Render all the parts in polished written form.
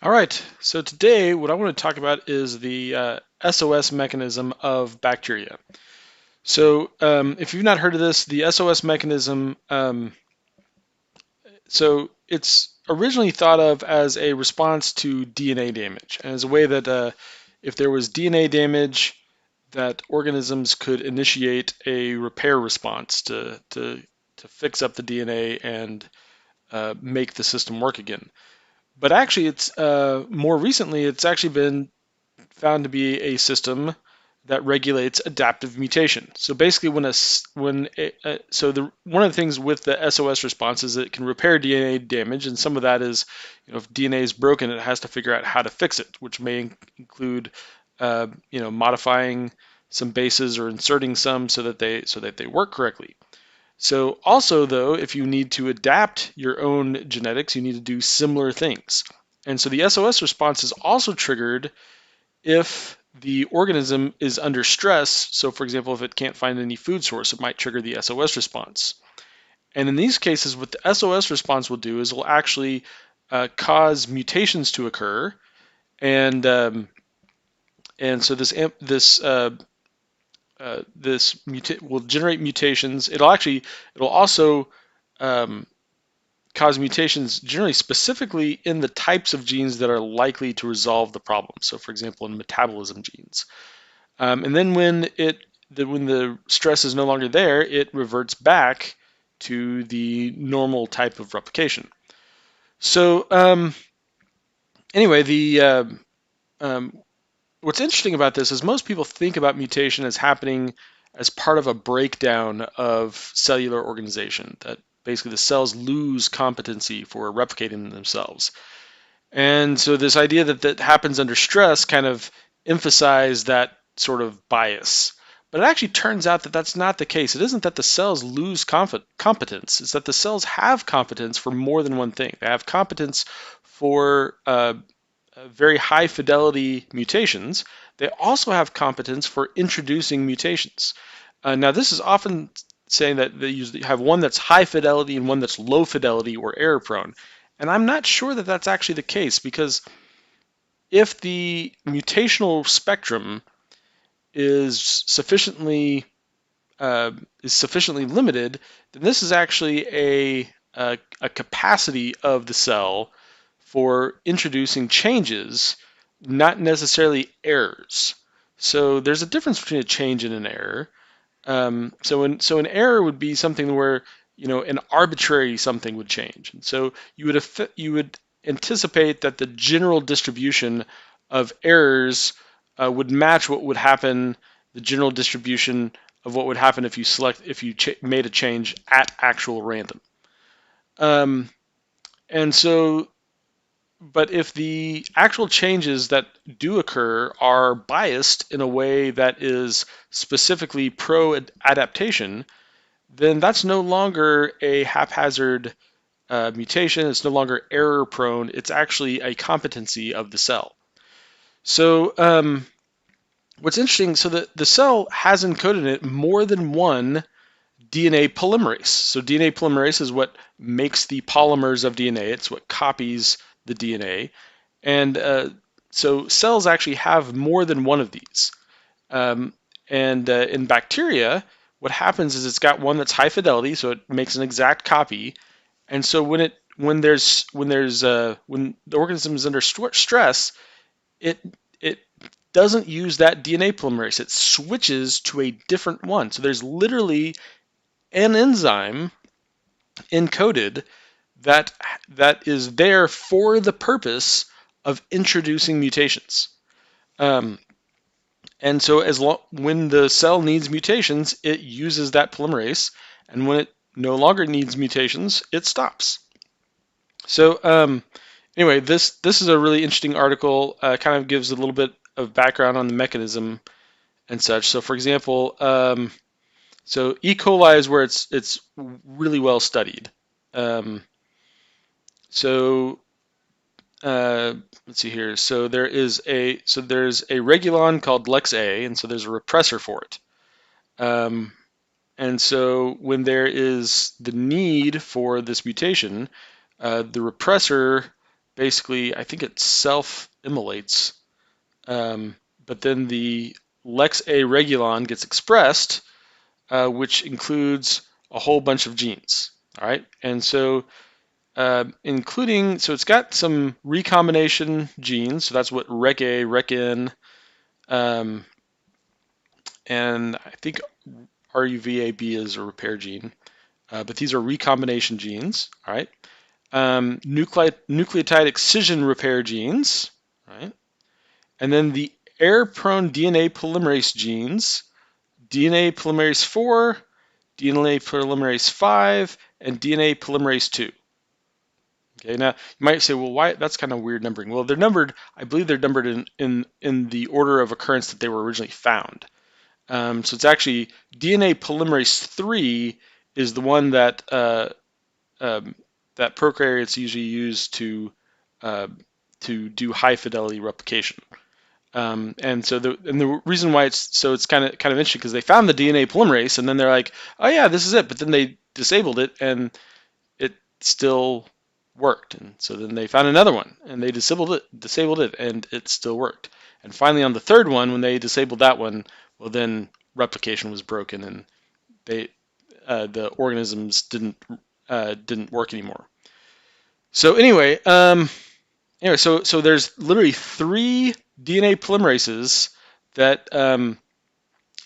All right, so today what I want to talk about is the SOS mechanism of bacteria. So if you've not heard of this, the SOS mechanism, so it's originally thought of as a response to DNA damage, and as a way that if there was DNA damage, that organisms could initiate a repair response to fix up the DNA and make the system work again. But actually, it's more recently, it's actually been found to be a system that regulates adaptive mutation. So basically, one of the things with the SOS response is that it can repair DNA damage, and some of that is, if DNA is broken, it has to figure out how to fix it, which may include, modifying some bases or inserting some so that they work correctly. So also though, if you need to adapt your own genetics, you need to do similar things. And so the SOS response is also triggered if the organism is under stress. So for example, if it can't find any food source, it might trigger the SOS response. And in these cases, what the SOS response will do is it will actually cause mutations to occur, and so this will generate mutations. It'll also um, cause mutations generally specifically in the types of genes that are likely to resolve the problem. So, for example, in metabolism genes. And then when the stress is no longer there, it reverts back to the normal type of replication. So anyway, the what's interesting about this is most people think about mutation as happening as part of a breakdown of cellular organization, that basically the cells lose competency for replicating themselves. And so this idea that that happens under stress kind of emphasized that sort of bias. But it actually turns out that that's not the case. It isn't that the cells lose competence. It's that the cells have competence for more than one thing. They have competence for very high fidelity mutations. They also have competence for introducing mutations. Now, this is often saying that they usually have one that's high fidelity and one that's low fidelity or error prone. And I'm not sure that that's actually the case, because if the mutational spectrum is sufficiently limited, then this is actually a capacity of the cell for introducing changes, not necessarily errors. So there's a difference between a change and an error. So an error would be something where an arbitrary something would change, and so you would anticipate that the general distribution of errors would match what would happen, the general distribution of what would happen if you made a change at actual random. Um, and so But if the actual changes that do occur are biased in a way that is specifically pro adaptation, then that's no longer a haphazard mutation. It's no longer error prone. It's actually a competency of the cell. So what's interesting, so the cell has encoded in it more than one DNA polymerase. So DNA polymerase is what makes the polymers of DNA. It's what copies the DNA. And so cells actually have more than one of these. Um, and in bacteria, what happens is it's got one that's high fidelity, so it makes an exact copy. And so when the organism is under stress, it it doesn't use that DNA polymerase. It switches to a different one. So there's literally an enzyme encoded that that is there for the purpose of introducing mutations. Um, and so when the cell needs mutations, it uses that polymerase, and when it no longer needs mutations, it stops. So anyway, this is a really interesting article. Kind of gives a little bit of background on the mechanism and such. So for example, so E. coli is where it's really well studied. Um, so let's see here. There's a regulon called Lex A, and so there's a repressor for it. Um, and so when there is the need for this mutation, the repressor basically, I think it self-immolates, but then the Lex A regulon gets expressed, which includes a whole bunch of genes. All right, and so so it's got some recombination genes. So that's what Rec A, Rec N, um, and I think RUVAB is a repair gene. But these are recombination genes. All right, nucleotide excision repair genes. Right, and then the error-prone DNA polymerase genes, DNA polymerase 4, DNA polymerase 5, and DNA polymerase 2. Okay, now you might say, well, why? That's kind of weird numbering. Well, they're numbered. I believe they're numbered in the order of occurrence that they were originally found. So it's actually DNA polymerase 3 is the one that that prokaryotes usually use uh, to do high fidelity replication. And the reason why it's kind of interesting because they found the DNA polymerase and then they're like, oh yeah, this is it. But then they disabled it and it still worked. And so then they found another one and they disabled it and it still worked. And finally on the third one, when they disabled that one, well then replication was broken and the organisms didn't work anymore. So so there's literally 3 DNA polymerases that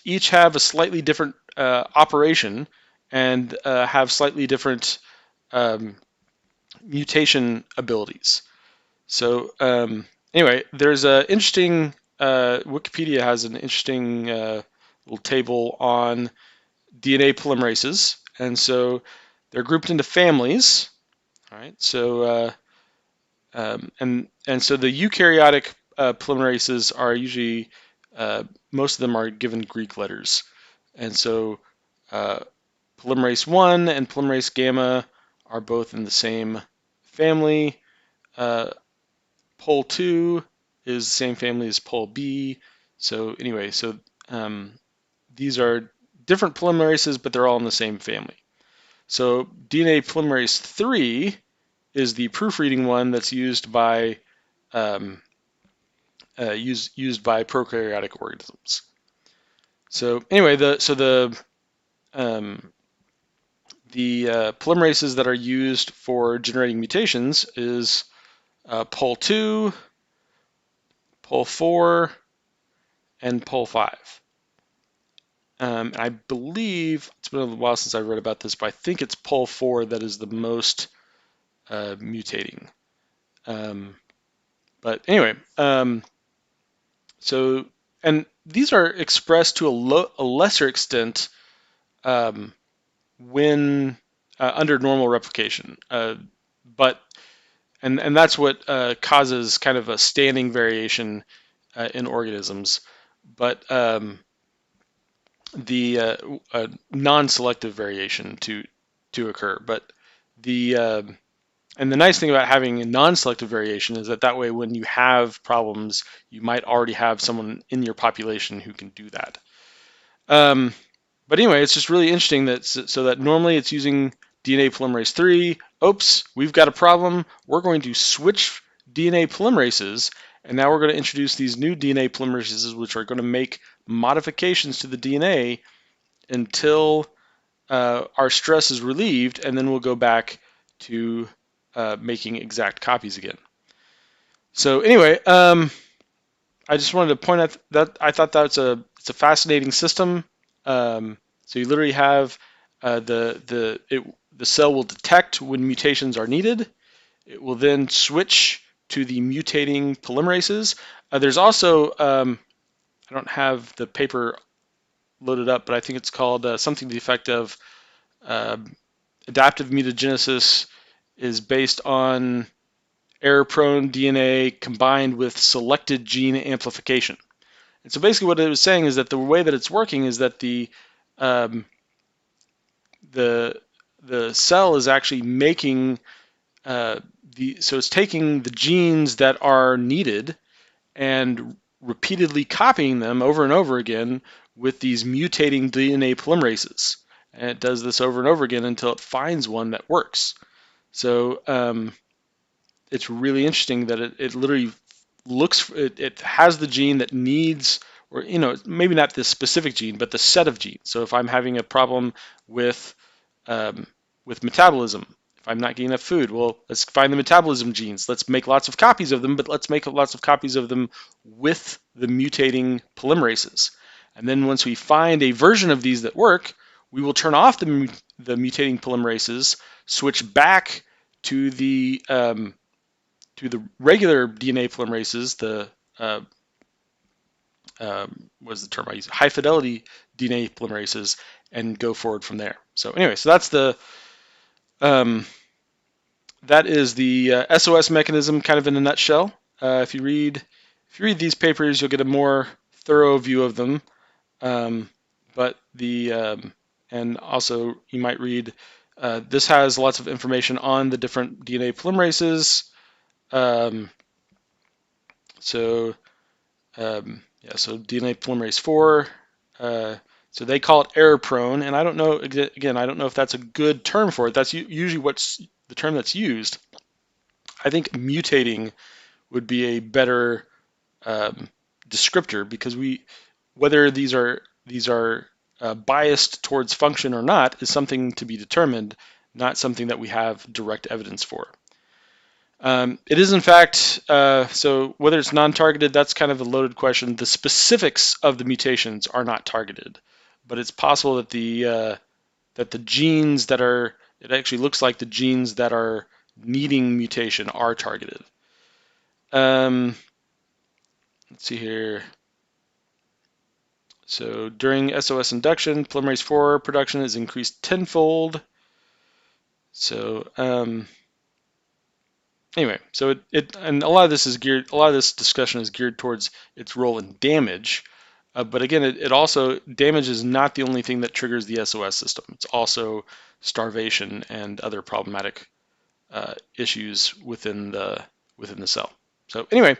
each have a slightly different operation and have slightly different mutation abilities. So there's a interesting Wikipedia has an interesting little table on DNA polymerases, and so they're grouped into families. All right, so and so the eukaryotic polymerases are usually most of them are given Greek letters, and so uh, polymerase 1 and polymerase gamma are both in the same family. Pol 2 is the same family as Pol B. So um, these are different polymerases, but they're all in the same family. So DNA polymerase 3 is the proofreading one that's used by prokaryotic organisms. So anyway, the polymerases that are used for generating mutations is Pol 2, Pol 4, and Pol 5. I believe it's been a while since I read about this, but I think it's Pol 4 that is the most mutating. But anyway, so and these are expressed to a lesser extent when under normal replication, but and that's what causes kind of a standing variation in organisms. But the non-selective variation to occur. But the and the nice thing about having a non-selective variation is that way when you have problems, you might already have someone in your population who can do that. But anyway, it's just really interesting that normally it's using DNA polymerase 3. Oops, we've got a problem. We're going to switch DNA polymerases, and now we're going to introduce these new DNA polymerases, which are going to make modifications to the DNA until our stress is relieved, and then we'll go back to making exact copies again. So anyway, I just wanted to point out that I thought it's a fascinating system. So you literally have the cell will detect when mutations are needed. It will then switch to the mutating polymerases. There's also I don't have the paper loaded up, but I think it's called something to the effect of adaptive mutagenesis is based on error-prone DNA combined with selected gene amplification. And so basically what it was saying is that the way that it's working is that the cell is actually making so it's taking the genes that are needed and repeatedly copying them over and over again with these mutating DNA polymerases. And it does this over and over again until it finds one that works. So it's really interesting that it literally it has the gene that needs, or maybe not this specific gene, but the set of genes. So if I'm having a problem with um, with metabolism, if I'm not getting enough food, well, let's find the metabolism genes. Let's make lots of copies of them, but let's make lots of copies of them with the mutating polymerases. And then once we find a version of these that work, we will turn off the mutating polymerases, switch back to the regular DNA polymerases, the what's the term I use? High-fidelity DNA polymerases, and go forward from there. So anyway, so um, that is the SOS mechanism, kind of in a nutshell. If you read these papers, you'll get a more thorough view of them. But and also you might read. This has lots of information on the different DNA polymerases. Um, so yeah, so DNA polymerase 4. So they call it error prone, and I don't know, again, I don't know if that's a good term for it. That's usually what's the term that's used. I think mutating would be a better descriptor, because whether these are biased towards function or not is something to be determined, not something that we have direct evidence for. It is, in fact, so whether it's non-targeted, that's kind of a loaded question. The specifics of the mutations are not targeted, but it's possible that the genes that are, it actually looks like the genes that are needing mutation are targeted. Let's see here. So during SOS induction, polymerase 4 production is increased tenfold. So anyway, so and a lot of this discussion is geared towards its role in damage. But again, it also, damage is not the only thing that triggers the SOS system. It's also starvation and other problematic issues within the cell. So anyway,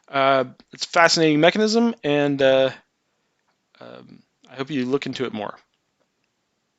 it's a fascinating mechanism, and I hope you look into it more.